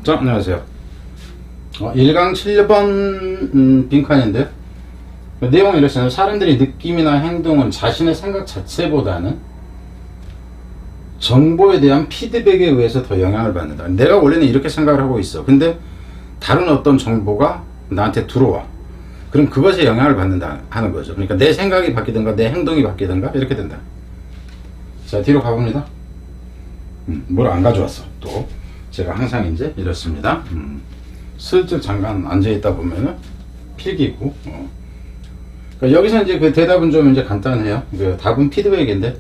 자, 안녕하세요. 1강 7번 빈칸인데 내용이 이렇습니다. 사람들이 느낌이나 행동은 자신의 생각 자체보다는 정보에 대한 피드백에 의해서 더 영향을 받는다. 내가 원래는 이렇게 생각을 하고 있어. 근데 다른 어떤 정보가 나한테 들어와. 그럼 그것에 영향을 받는다 하는 거죠. 그러니까 내 생각이 바뀌든가 내 행동이 바뀌든가 이렇게 된다. 자, 뒤로 가봅니다. 뭘 안 가져왔어. 또 제가 항상 이제 이렇습니다. 슬쩍 잠깐 앉아있다 보면은 필기고. 그러니까 여기서 이제 그 대답은 좀 이제 간단해요. 그 답은 피드백인데,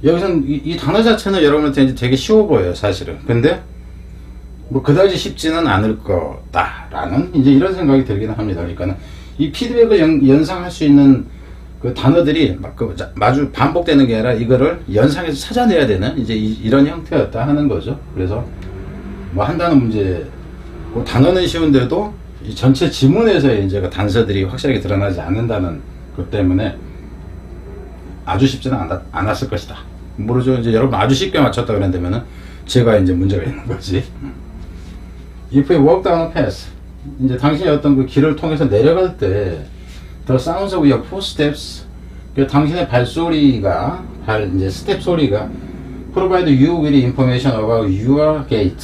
여기서는 이 단어 자체는 여러분한테 이제 되게 쉬워 보여요, 사실은. 근데 뭐 그다지 쉽지는 않을 거다라는 이제 이런 생각이 들기는 합니다. 그러니까는 이 피드백을 연상할 수 있는 그 단어들이 막 그 마주 반복되는 게 아니라 이거를 연상해서 찾아내야 되는 이제 이런 형태였다 하는 거죠. 그래서 뭐 한다는 문제, 그 단어는 쉬운데도 이 전체 지문에서의 이제 그 단서들이 확실하게 드러나지 않는다는 것 때문에 아주 쉽지는 않았을 것이다. 모르죠. 이제 여러분 아주 쉽게 맞췄다 그랬다면은 제가 이제 문제가 있는 거지. If you walk down a path, 이제 당신이 어떤 그 길을 통해서 내려갈 때 the sounds of your footsteps, 당신의 발소리가 이제 스텝 소리가 provide you with information about your gait.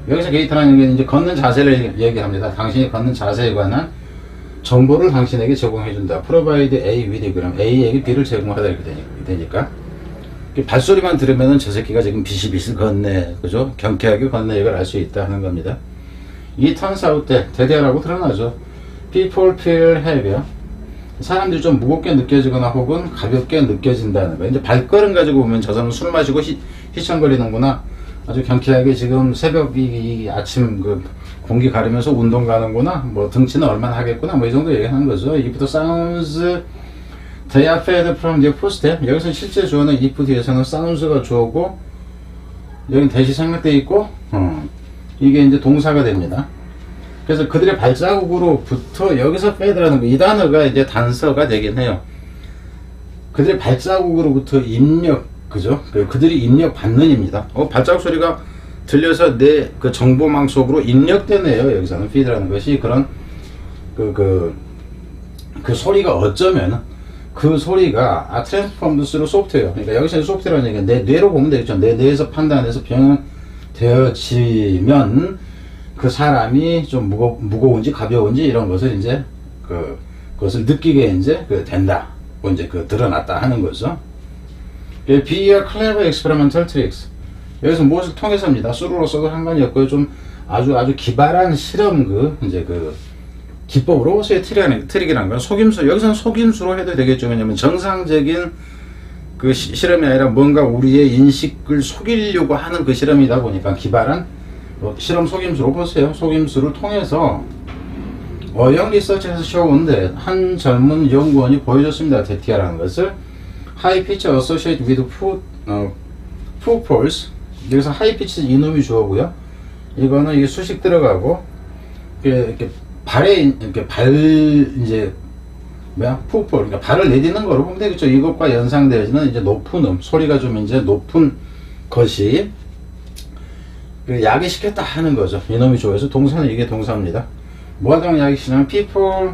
여기서 게이트라는 게 이제 걷는 자세를 얘기합니다. 당신이 걷는 자세에 관한 정보를 당신에게 제공해준다. provide A with, 그럼 A에게 B를 제공하다 이렇게 되니까 발소리만 들으면은 저 새끼가 지금 비실비실 걷네, 그죠? 경쾌하게 걷네, 이걸 알 수 있다 하는 겁니다. 이 turns out 때 대대라고 드러나죠. People feel heavier. 사람들이 좀 무겁게 느껴지거나 혹은 가볍게 느껴진다는 거예요. 이제 발걸음 가지고 보면 저 사람은 술 마시고 휘청거리는구나, 아주 경쾌하게 지금 새벽 이 아침 그 공기 가르면서 운동 가는구나, 뭐 등치는 얼마나 하겠구나, 뭐 이 정도 얘기하는 거죠. If the sounds they are fed from their footstep, 여기서 실제 주어는 if 뒤에서는 sounds가 주어고 여기 대시 생략되어 있고 이게 이제 동사가 됩니다. 그래서 그들의 발자국으로부터, 여기서 fed라는 거, 이 단어가 이제 단서가 되긴 해요. 그들의 발자국으로부터 입력, 그죠? 그들이 입력받는입니다. 발자국 소리가 들려서 내 그 정보망 속으로 입력되네요. 여기서는 feed라는 것이 그런 그 소리가 어쩌면 그 소리가 transformed through software. 그러니까 여기서는 소프트웨어라는 얘기가 내 뇌로 보면 되겠죠. 내 뇌에서 판단해서 변형되어지면 그 사람이 좀 무거운지 가벼운지 이런 것을 이제 그것을 느끼게 이제 된다. 이제 드러났다 하는 거죠. Be a clever experimental tricks. 여기서 무엇을 통해서입니다. 수로로서도 상관이 없고요. 좀 아주 기발한 실험 이제 기법으로서의 트릭이라는 건 속임수. 여기서는 속임수로 해도 되겠죠. 왜냐면 정상적인 그 실험이 아니라 뭔가 우리의 인식을 속이려고 하는 그 실험이다 보니까 기발한 실험 속임수로 보세요. 속임수를 통해서 어영 리서치에서 쇼운데 한 젊은 연구원이 보여줬습니다. 데티아라는 것을 high pitch associated with footfalls. 여기서 high pitch 이놈이 주어고요. 이거는 이게 수식 들어가고 이렇게 발에 이렇게 이제 footfall, 그러니까 발을 내딛는 거로 보면 되겠죠. 이것과 연상되어지는 이제 높은 소리가 좀 이제 높은 것이 야기시켰다 하는 거죠. 이놈이 좋아해서 동사는 이게 동사입니다. 뭐하다가 야기시키냐면 people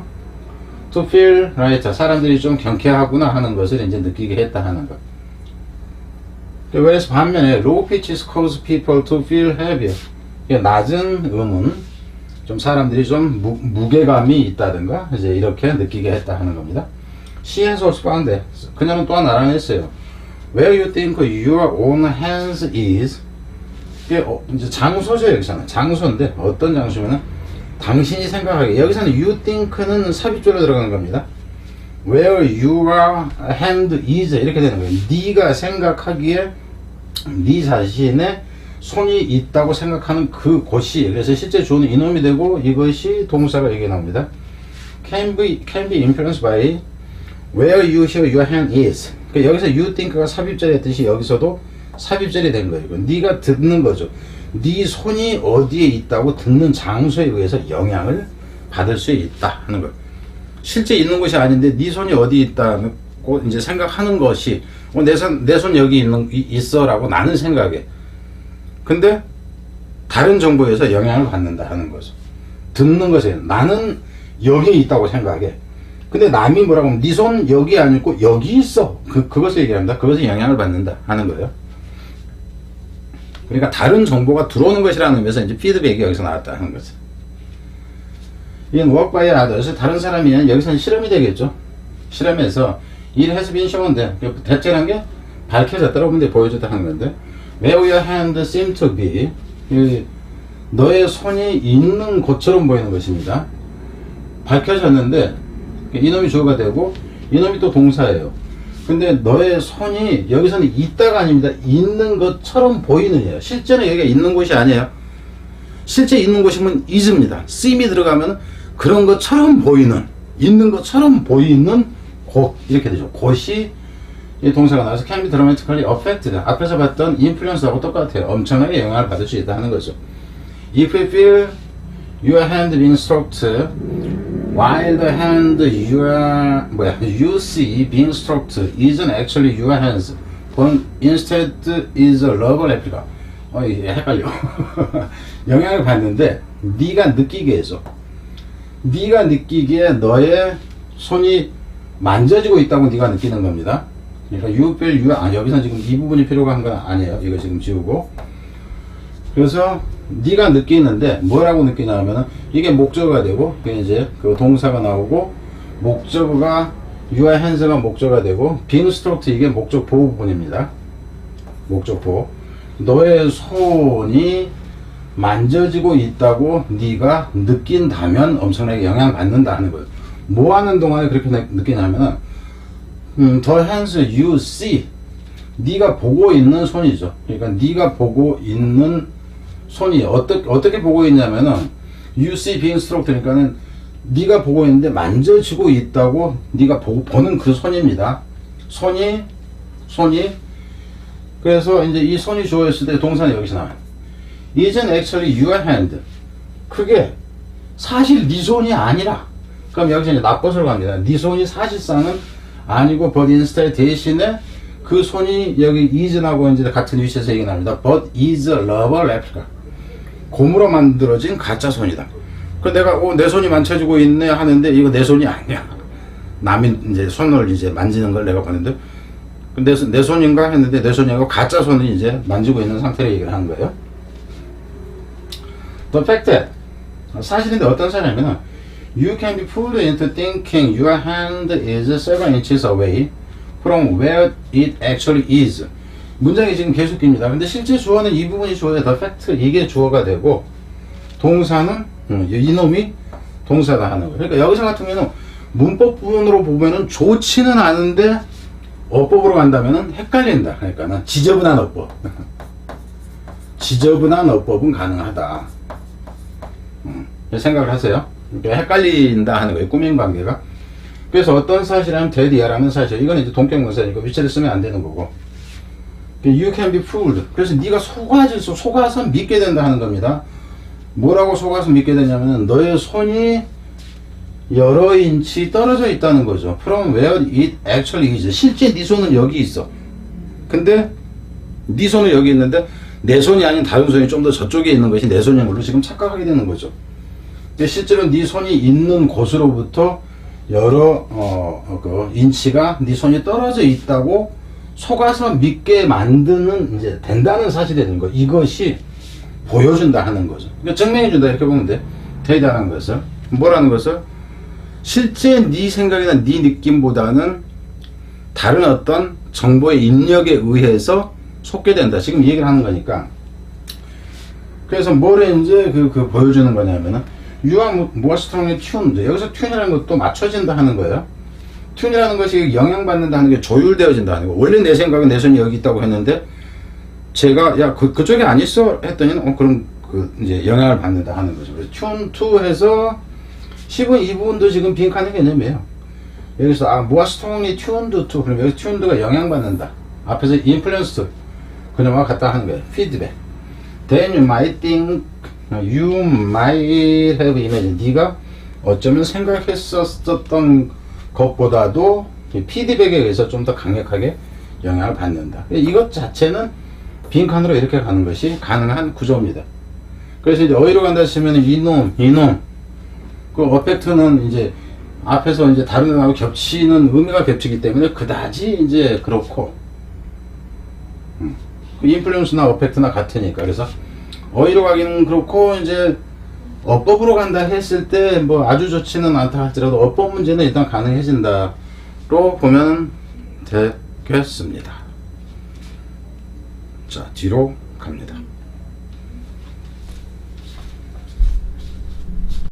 to feel right, 사람들이 좀 경쾌하구나 하는 것을 이제 느끼게 했다 하는 것. 그래서 반면에 low pitches cause people to feel heavier. 낮은 음은 좀 사람들이 좀 무게감이 있다든가 이제 이렇게 느끼게 했다 하는 겁니다. She has also found that. 그녀는 또한 알아냈어요. Where you think your own hands is. 이제 장소죠. 여기서는 장소인데 어떤 장소면은 당신이 생각하기에, 여기서는 you think는 삽입절로 들어가는 겁니다. Where your hand is 이렇게 되는 거예요. 네가 생각하기에 네 자신의 손이 있다고 생각하는 그 곳이, 그래서 실제 주어는 이놈이 되고 이것이 동사가 여기 나옵니다. Can be influenced by where you hear your hand is. 그러니까 여기서 you think가 삽입절이 했듯이 여기서도 삽입절이 된 거예요. 네가 듣는 거죠. 네 손이 어디에 있다고 듣는 장소에 의해서 영향을 받을 수 있다 하는 거예요. 실제 있는 곳이 아닌데 네 손이 어디 있다고 이제 생각하는 것이 내 손 여기 있어라고 나는 생각해. 근데 다른 정보에서 영향을 받는다 하는 거죠. 듣는 것에 나는 여기 있다고 생각해. 근데 남이 뭐라고 하면 네 손 여기 아니고 여기 있어. 그것을 얘기합니다. 그것에 영향을 받는다 하는 거예요. 그러니까 다른 정보가 들어오는 것이라는 의미에서 이제 피드백이 여기서 나왔다 하는 거죠. 이건 work by others. 다른 사람이면 여기서는 실험이 되겠죠. 실험에서 it has been shown 돼. 대체란 게 밝혀졌다. 여러분들이 보여줬다 하는 건데 where your hand seem to be 너의 손이 있는 곳처럼 보이는 것입니다. 밝혀졌는데 이놈이 주어가 되고 이놈이 또 동사예요. 근데 너의 손이 여기서는 있다가 아닙니다. 있는 것처럼 보이느냐. 실제는 여기가 있는 곳이 아니에요. 실제 있는 곳이면 is입니다. seem이 들어가면 그런 것처럼 보이는, 있는 것처럼 보이는 곳 이렇게 되죠. 곳이 이 동사가 나와서 can be dramatically affected. 앞에서 봤던 influence하고 똑같아요. 엄청나게 영향을 받을 수 있다 하는 거죠. If you feel your hand being stroked while the hand you see being stroked isn't actually your hands, but instead is a rubber replica. 이게 헷갈려. 영향을 받는데 네가 느끼게 해서 네가 느끼기에 너의 손이 만져지고 있다고 네가 느끼는 겁니다. 그러니까 you feel 여기서 지금 이 부분이 필요가 한 건 아니에요. 이거 지금 지우고. 그래서 네가 느끼는데 뭐라고 느끼냐면은 이게 목적어가 되고 이제 그 동사가 나오고 목적어가 your hands가 목적어가 되고 being stroked 이게 목적 보호 부분입니다. 목적 보호. 너의 손이 만져지고 있다고 네가 느낀다면 엄청나게 영향받는다 하는 거예요. 뭐 하는 동안에 그렇게 느끼냐면은 the hands you see 네가 보고 있는 손이죠. 그러니까 네가 보고 있는 손이 어떻게 보고 있냐면은 you see being stroked 그러니까는 네가 보고 있는데 만져지고 있다고 네가 보는 그 손입니다. 손이 그래서 이제 이 손이 주어졌을 때 동사는 여기서 나와요. Isn't actually your hand. 그게 사실 네 손이 아니라 그럼 여기서 이제 나것으로 갑니다. 네 손이 사실상은 아니고 but instead 대신에 그 손이 여기 is나고 이제 같은 위치에서 얘기 나옵니다. But is a rubber replica. 고무로 만들어진 가짜 손이다. 그 내가 내 손이 만져지고 있네 하는데 이거 내 손이 아니야. 남이 이제 손을 이제 만지는 걸 내가 보는데 내 손인가 했는데 내 손이 아니고 가짜 손을 이제 만지고 있는 상태로 얘기를 하는 거예요. The fact that 사실인데 어떤 사람이냐면 you can be fooled into thinking your hand is several inches away from where it actually is. 문장이 지금 계속입니다. 근데 실제 주어는 이 부분이 주어예요. The fact 이게 주어가 되고 동사는 이놈이 동사다 하는 거예요. 그러니까 여기서 같은 경우는 문법 부분으로 보면은 좋지는 않은데 어법으로 간다면은 헷갈린다. 그러니까는 지저분한 어법. 지저분한 어법은 가능하다. 생각을 하세요. 그러니까 헷갈린다 하는 거예요. 꾸민 관계가. 그래서 어떤 사실이라면 대디야라는 사실. 이건 이제 동격문사니까 위치를 쓰면 안 되는 거고. You can be fooled. 그래서 네가 속아서 믿게 된다 하는 겁니다. 뭐라고 속아서 믿게 되냐면은 너의 손이 여러 인치 떨어져 있다는 거죠. From where it actually is. 실제 네 손은 여기 있어. 근데 네 손은 여기 있는데 내 손이 아닌 다른 손이 좀 더 저쪽에 있는 것이 내 손인 걸로 지금 착각하게 되는 거죠. 근데 실제로 네 손이 있는 곳으로부터 여러 그 인치가 네 손이 떨어져 있다고 속아서 믿게 만드는 이제 된다는 사실이 되는 거. 이것이 보여준다 하는 거죠. 그러니까 증명해준다 이렇게 보면 돼. 대단한 것을 뭐라는 것을 실제 네 생각이나 네 느낌보다는 다른 어떤 정보의 입력에 의해서 속게 된다. 지금 이 얘기를 하는 거니까. 그래서 뭐를 이제 보여주는 거냐면은 you are more strongly tuned. 여기서 tune이라는 것도 맞춰진다 하는 거예요. tune이라는 것이 영향받는다 하는 게 조율되어진다 하는 거. 원래 내 생각은 내 손이 여기 있다고 했는데 제가 야 그쪽에 안 있어 했더니 그럼 이제 영향을 받는다 하는 거죠. 그래서 tune to 해서 10은 이 부분도 지금 빈칸의 개념이에요. 여기서 more strongly tuned to 그럼 여기 tuned가 영향받는다. 앞에서 influenced 그놈과 같다 하는 거예요. feedback. Then you might think you might have imagined. 네가 어쩌면 생각했었던 것보다도 피드백에 의해서 좀 더 강력하게 영향을 받는다. 이것 자체는 빈칸으로 이렇게 가는 것이 가능한 구조입니다. 그래서 이제 어휘로 간다 치면 이놈 그 어펙트는 이제 앞에서 이제 다른 단어하고 겹치는 의미가 겹치기 때문에 그다지 이제 그렇고 그 인플루언스나 어펙트나 같으니까. 그래서 어휘로 가기는 그렇고 이제 어법으로 간다 했을 때 뭐 아주 좋지는 않다 할지라도 어법 문제는 일단 가능해진다로 보면 되겠습니다. 자, 뒤로 갑니다.